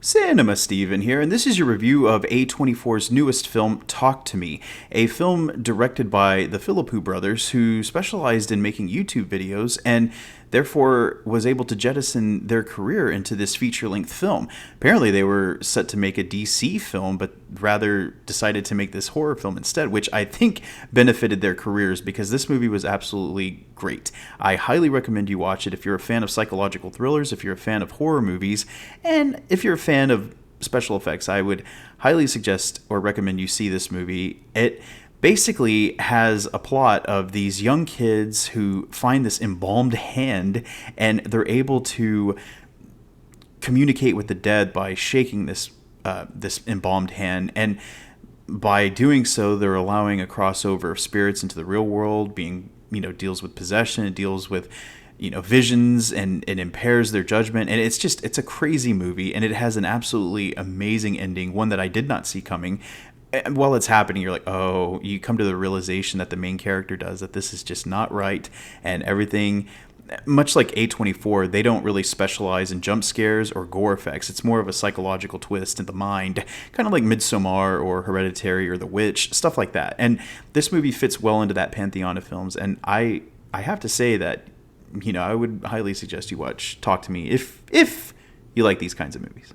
Cinema Steven here, and this is your review of A24's newest film, Talk to Me, a film directed by the Philippou brothers, who specialized in making YouTube videos and therefore was able to jettison their career into this feature-length film. Apparently they were set to make a DC film, but rather decided to make this horror film instead, which I think benefited their careers because this movie was absolutely great. I highly recommend you watch it if you're a fan of psychological thrillers, if you're a fan of horror movies, and if you're a fan of special effects. I would highly suggest or recommend you see this movie. It basically has a plot of these young kids who find this embalmed hand, and they're able to communicate with the dead by shaking this embalmed hand, and by doing so they're allowing a crossover of spirits into the real world. Being, deals with possession, it deals with visions, and it impairs their judgment. And it's a crazy movie, and it has an absolutely amazing ending, one that I did not see coming. And while it's happening, you're like, oh, you come to the realization that the main character does, that this is just not right, and everything. Much like A24, they don't really specialize in jump scares or gore effects. It's more of a psychological twist in the mind, kind of like Midsommar or Hereditary or The Witch, stuff like that. And this movie fits well into that pantheon of films, and I have to say that, I would highly suggest you watch Talk to Me if you like these kinds of movies.